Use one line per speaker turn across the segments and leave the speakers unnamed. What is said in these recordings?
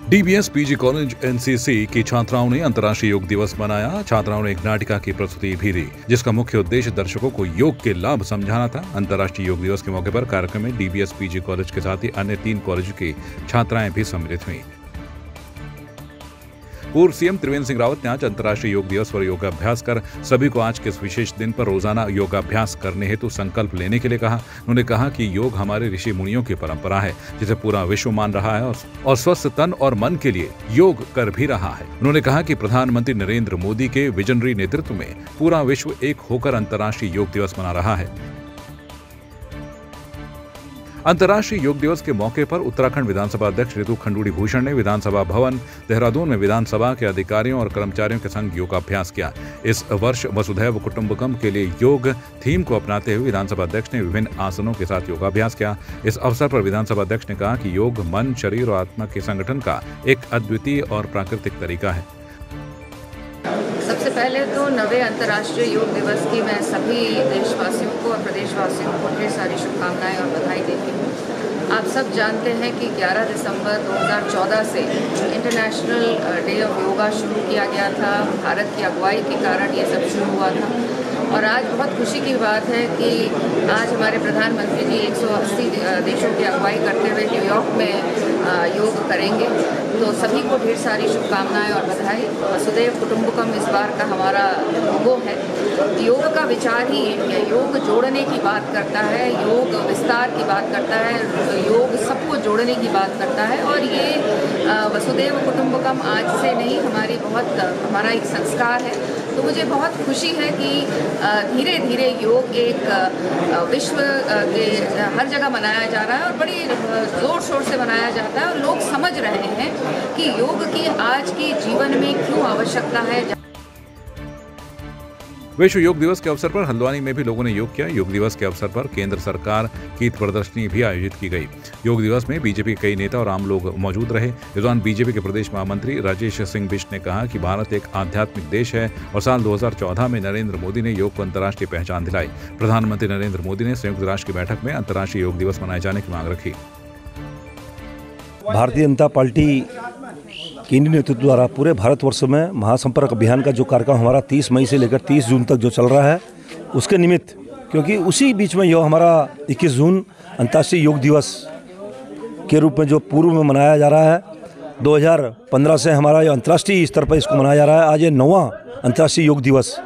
DBS PG college NCC की छात्राओं ने अंतर्राष्ट्रीय योग दिवस मनाया। छात्राओं ने एक नाटिका की प्रस्तुति भी दी, जिसका मुख्य उद्देश्य दर्शकों को योग के लाभ समझाना था। अंतर्राष्ट्रीय योग दिवस के मौके पर कार्यक्रम में डीबीएस पीजी कॉलेज के साथ ही अन्य 3 कॉलेज की छात्राएं भी सम्मिलित हुई। पूर्व सीएम त्रिवेंद्र सिंह रावत ने आज अंतर्राष्ट्रीय योग दिवस पर योगाभ्यास कर सभी को आज के इस विशेष दिन पर रोजाना योगाभ्यास करने हेतु संकल्प लेने के लिए कहा। उन्होंने कहा कि योग हमारे ऋषि मुनियों की परंपरा है, जिसे पूरा विश्व मान रहा है और स्वस्थ तन और मन के लिए योग कर भी रहा है। उन्होंने कहा कि प्रधानमंत्री नरेंद्र मोदी के विजनरी नेतृत्व में पूरा विश्व एक होकर अंतर्राष्ट्रीय योग दिवस मना रहा है। अंतर्राष्ट्रीय योग दिवस के मौके पर उत्तराखंड विधानसभा अध्यक्ष ऋतु खंडूड़ी भूषण ने विधानसभा भवन देहरादून में विधानसभा के अधिकारियों और कर्मचारियों के संग योगाभ्यास किया। इस वर्ष वसुधैव कुटुंबकम के लिए योग थीम को अपनाते हुए विधानसभा अध्यक्ष ने विभिन्न आसनों के साथ योगाभ्यास किया। इस अवसर पर विधानसभा अध्यक्ष ने कहा कि योग मन, शरीर और आत्मा के संगठन का एक अद्वितीय और प्राकृतिक तरीका है।
सबसे पहले तो नवे अंतर्राष्ट्रीय योग दिवस की मैं सभी देशवासियों को और प्रदेशवासियों को ढेर सारी शुभकामनाएं और बधाई देती हूँ। आप सब जानते हैं कि 11 दिसंबर 2014 से इंटरनेशनल डे ऑफ योगा शुरू किया गया था। भारत की अगुवाई के कारण ये सब शुरू हुआ था और आज बहुत खुशी की बात है कि आज हमारे प्रधानमंत्री जी 180 देशों की अगुवाई करते हुए न्यूयॉर्क में योग करेंगे। तो सभी को ढेर सारी शुभकामनाएं और बधाई। वसुधैव कुटुंबकम इस बार का हमारा लोगो है। योग का विचार ही एक है, योग जोड़ने की बात करता है, योग विस्तार की बात करता है, योग सबको जोड़ने की बात करता है। और ये वसुधैव कुटुंबकम आज से नहीं, हमारा एक संस्कार है। तो मुझे बहुत खुशी है कि धीरे धीरे योग एक विश्व के हर जगह मनाया जा रहा है और बड़ी ज़ोर शोर से मनाया जाता है और लोग समझ रहे हैं कि योग की आज के जीवन में क्यों आवश्यकता है।
विश्व योग दिवस के अवसर पर हल्द्वानी में भी लोगों ने योग किया। योग दिवस के अवसर पर केंद्र सरकार की प्रदर्शनी भी आयोजित की गई। योग दिवस में बीजेपी के कई नेता और आम लोग मौजूद रहे। इस दौरान बीजेपी के प्रदेश महामंत्री राजेश सिंह बिष्ट ने कहा कि भारत एक आध्यात्मिक देश है और साल 2014 में नरेंद्र मोदी ने योग को अंतर्राष्ट्रीय पहचान दिलाई। प्रधानमंत्री नरेंद्र मोदी ने संयुक्त राष्ट्र की बैठक में अंतर्राष्ट्रीय योग दिवस मनाए जाने की मांग रखी।
भारतीय जनता पार्टी केंद्रीय नेतृत्व द्वारा पूरे भारतवर्ष में महासंपर्क अभियान का जो कार्यक्रम हमारा 30 मई से लेकर 30 जून तक जो चल रहा है, उसके निमित्त, क्योंकि उसी बीच में यह हमारा 21 जून अंतर्राष्ट्रीय योग दिवस के रूप में जो पूर्व में मनाया जा रहा है, 2015 से हमारा यह अंतर्राष्ट्रीय स्तर पर इसको मनाया जा रहा है। आज ये 9वां अंतर्राष्ट्रीय योग दिवस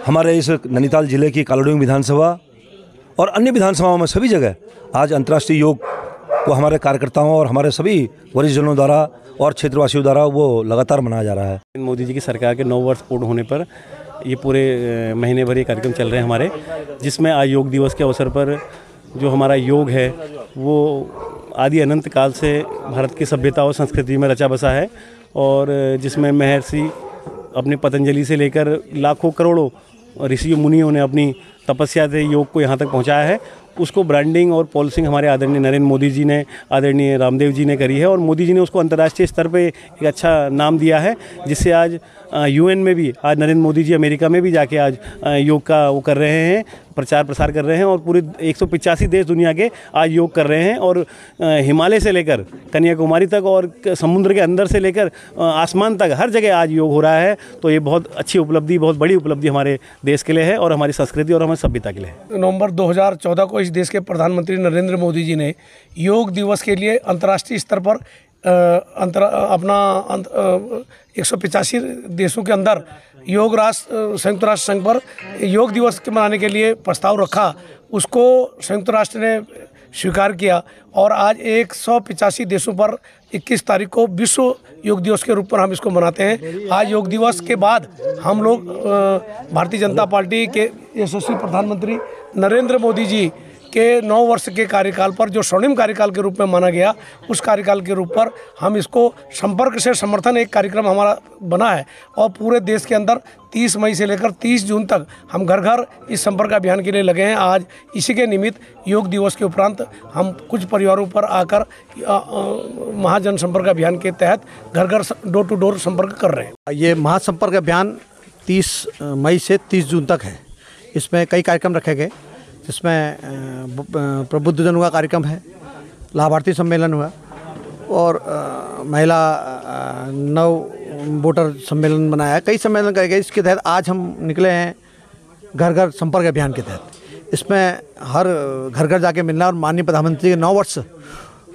हमारे इस नैनीताल जिले की कालाडूंगी विधानसभा और अन्य विधानसभाओं में सभी जगह आज अंतर्राष्ट्रीय योग को हमारे कार्यकर्ताओं और हमारे सभी वरिष्ठजनों द्वारा और क्षेत्रवासियों द्वारा वो लगातार मनाया जा रहा है।
मोदी जी की सरकार के 9 वर्ष पूर्ण होने पर ये पूरे महीने भर ये कार्यक्रम चल रहे हैं हमारे, जिसमें आज योग दिवस के अवसर पर जो हमारा योग है वो आदि अनंत काल से भारत की सभ्यता और संस्कृति में रचा बसा है और जिसमें महर्षि अपने पतंजलि से लेकर लाखों करोड़ों ऋषि मुनियों ने अपनी तपस्या से योग को यहाँ तक पहुँचाया है। उसको ब्रांडिंग और पॉलिसिंग हमारे आदरणीय नरेंद्र मोदी जी ने, आदरणीय रामदेव जी ने करी है और मोदी जी ने उसको अंतर्राष्ट्रीय स्तर पे एक अच्छा नाम दिया है, जिससे आज यूएन में भी आज नरेंद्र मोदी जी अमेरिका में भी जाके आज योग का वो कर रहे हैं, प्रचार प्रसार कर रहे हैं और पूरे 185 देश दुनिया के आज योग कर रहे हैं और हिमालय से लेकर कन्याकुमारी तक और समुद्र के अंदर से लेकर आसमान तक हर जगह आज योग हो रहा है। तो ये बहुत अच्छी उपलब्धि, बहुत बड़ी उपलब्धि हमारे देश के लिए है और हमारी संस्कृति और हमारी सभ्यता के लिए है।
नवंबर 2014 को इस देश के प्रधानमंत्री नरेंद्र मोदी जी ने योग दिवस के लिए अंतर्राष्ट्रीय स्तर पर अपना 185 देशों के अंदर संयुक्त राष्ट्र संघ पर योग दिवस के मनाने के लिए प्रस्ताव रखा। उसको संयुक्त राष्ट्र ने स्वीकार किया और आज 185 देशों पर 21 तारीख को विश्व योग दिवस के रूप में हम इसको मनाते हैं। आज योग दिवस के बाद हम लोग भारतीय जनता पार्टी के यशस्वी प्रधानमंत्री नरेंद्र मोदी जी के 9 वर्ष के कार्यकाल पर जो स्वर्णिम कार्यकाल के रूप में माना गया, उस कार्यकाल के रूप पर हम इसको संपर्क से समर्थन एक कार्यक्रम हमारा बना है और पूरे देश के अंदर 30 मई से लेकर 30 जून तक हम घर घर इस संपर्क अभियान के लिए लगे हैं। आज इसी के निमित्त योग दिवस के उपरांत हम कुछ परिवारों पर आकर महाजन संपर्क अभियान के तहत घर घर डोर टू डोर संपर्क कर रहे हैं।
ये महासंपर्क अभियान 30 मई से 30 जून तक है। इसमें कई कार्यक्रम रखे गए, जिसमें प्रबुद्धजनों का कार्यक्रम है, लाभार्थी सम्मेलन हुआ और महिला नव वोटर सम्मेलन बनाया है, कई सम्मेलन करे गए। इसके तहत आज हम निकले हैं घर घर संपर्क अभियान के तहत। इसमें हर घर घर जाके मिलना और माननीय प्रधानमंत्री के 9 वर्ष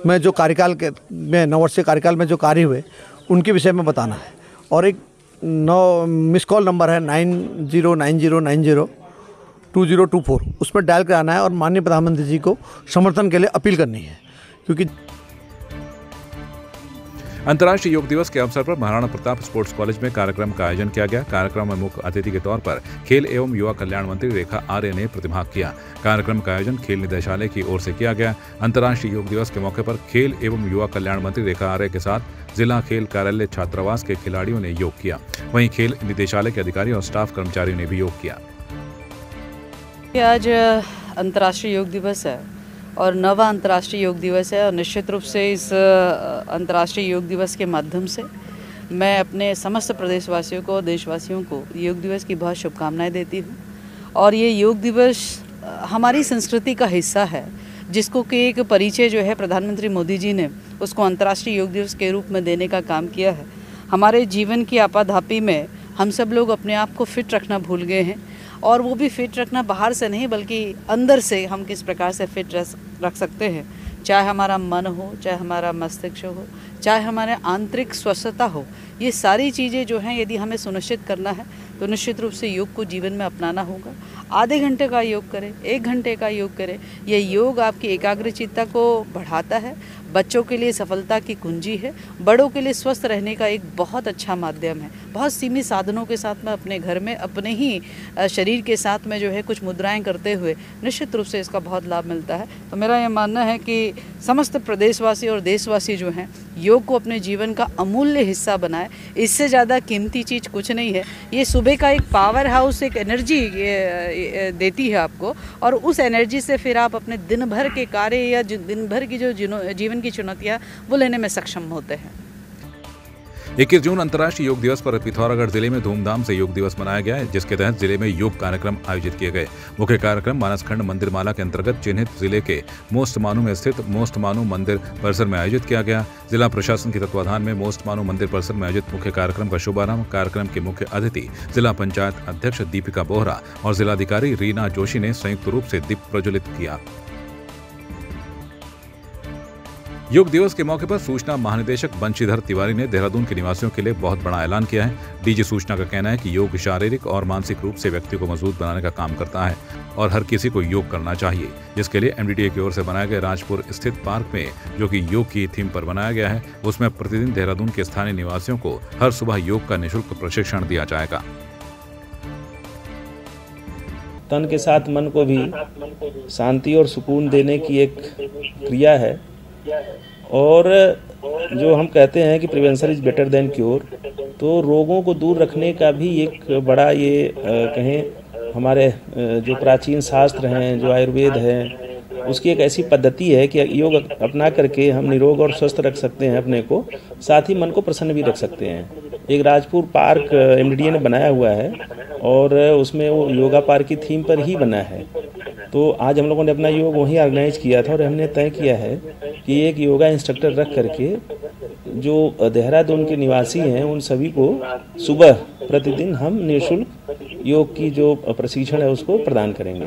में जो कार्यकाल के में 9 वर्षीय कार्यकाल में जो कार्य हुए उनके विषय में बताना है। और एक 9 मिस कॉल नंबर है 9090902024, उस पर डायल कराना है और माननीय प्रधानमंत्री जी को समर्थन के लिए अपील करनी है। क्योंकि
अंतर्राष्ट्रीय योग दिवस के अवसर पर महाराणा प्रताप स्पोर्ट्स कॉलेज में कार्यक्रम का आयोजन किया गया। कार्यक्रम में मुख्य अतिथि के तौर पर खेल एवं युवा कल्याण मंत्री रेखा आर्य ने प्रतिभाग किया। कार्यक्रम का आयोजन खेल निदेशालय की ओर से किया गया। अंतर्राष्ट्रीय योग दिवस के मौके पर खेल एवं युवा कल्याण मंत्री रेखा आर्य के साथ जिला खेल कार्यालय छात्रावास के खिलाड़ियों ने योग किया। वहीं खेल निदेशालय के अधिकारी और स्टाफ कर्मचारियों ने भी योग किया।
आज अंतर्राष्ट्रीय योग दिवस है और 9वां अंतर्राष्ट्रीय योग दिवस है और निश्चित रूप से इस अंतर्राष्ट्रीय योग दिवस के माध्यम से मैं अपने समस्त प्रदेशवासियों को, देशवासियों को योग दिवस की बहुत शुभकामनाएं देती हूं। और ये योग दिवस हमारी संस्कृति का हिस्सा है, जिसको कि एक परिचय जो है प्रधानमंत्री मोदी जी ने उसको अंतर्राष्ट्रीय योग दिवस के रूप में देने का काम किया है। हमारे जीवन की आपाधापी में हम सब लोग अपने आप को फिट रखना भूल गए हैं, और वो भी फिट रखना बाहर से नहीं बल्कि अंदर से हम किस प्रकार से फिट रख सकते हैं। चाहे हमारा मन हो, चाहे हमारा मस्तिष्क हो, चाहे हमारे आंतरिक स्वस्थता हो, ये सारी चीज़ें जो हैं यदि हमें सुनिश्चित करना है तो निश्चित रूप से योग को जीवन में अपनाना होगा। आधे घंटे का योग करें, 1 घंटे का योग करें, ये योग आपकी एकाग्रचित्ता को बढ़ाता है। बच्चों के लिए सफलता की कुंजी है, बड़ों के लिए स्वस्थ रहने का एक बहुत अच्छा माध्यम है। बहुत सीमित साधनों के साथ में अपने घर में अपने ही शरीर के साथ में जो है कुछ मुद्राएं करते हुए निश्चित रूप से इसका बहुत लाभ मिलता है। तो मेरा ये मानना है कि समस्त प्रदेशवासी और देशवासी जो हैं योग को अपने जीवन का अमूल्य हिस्सा बनाए। इससे ज़्यादा कीमती चीज़ कुछ नहीं है। ये सुबह का एक पावर हाउस, एक एनर्जी देती है आपको, और उस एनर्जी से फिर आप अपने दिन भर के कार्य या दिन भर की जो जीवन की चुनौतियाँ वो लेने में सक्षम होते हैं।
21 जून अंतर्राष्ट्रीय योग दिवस पर पिथौरागढ़ जिले में धूमधाम से योग दिवस मनाया गया है, जिसके तहत जिले में योग कार्यक्रम आयोजित किए गए। मुख्य कार्यक्रम मानसखंड मंदिर माला के अंतर्गत चिन्हित जिले के मोस्टमानू में स्थित मोस्टमानू मंदिर परिसर में आयोजित किया गया। जिला प्रशासन के तत्वाधान में मोस्टमानू मंदिर परिसर में आयोजित मुख्य कार्यक्रम का शुभारंभ कार्यक्रम के मुख्य अतिथि जिला पंचायत अध्यक्ष दीपिका बोहरा और जिलाधिकारी रीना जोशी ने संयुक्त रूप से दीप प्रज्वलित किया। योग दिवस के मौके पर सूचना महानिदेशक बंशीधर तिवारी ने देहरादून के निवासियों के लिए बहुत बड़ा ऐलान किया है। डीजी सूचना का कहना है कि योग शारीरिक और मानसिक रूप से व्यक्ति को मजबूत बनाने का काम करता है और हर किसी को योग करना चाहिए, जिसके लिए MDDA की ओर से बनाए गए राजपुर स्थित पार्क में, जो कि योग की थीम पर बनाया गया है, उसमें प्रतिदिन देहरादून के स्थानीय निवासियों को हर सुबह योग का निःशुल्क प्रशिक्षण दिया जाएगा।
तन के साथ मन को भी शांति और सुकून देने की एक क्रिया है, और जो हम कहते हैं कि prevention is better than cure, तो रोगों को दूर रखने का भी एक बड़ा ये कहें हमारे जो प्राचीन शास्त्र हैं, जो आयुर्वेद है, उसकी एक ऐसी पद्धति है कि योग अपना करके हम निरोग और स्वस्थ रख सकते हैं अपने को, साथ ही मन को प्रसन्न भी रख सकते हैं। एक राजपुर पार्क MDDA ने बनाया हुआ है और उसमें वो योगा पार्क की थीम पर ही बना है। तो आज हम लोगों ने अपना योग वहीं ऑर्गेनाइज किया था और हमने तय किया है कि एक योगा इंस्ट्रक्टर रख करके जो देहरादून के निवासी हैं उन सभी को सुबह प्रतिदिन हम निःशुल्क योग की जो प्रशिक्षण है उसको प्रदान करेंगे।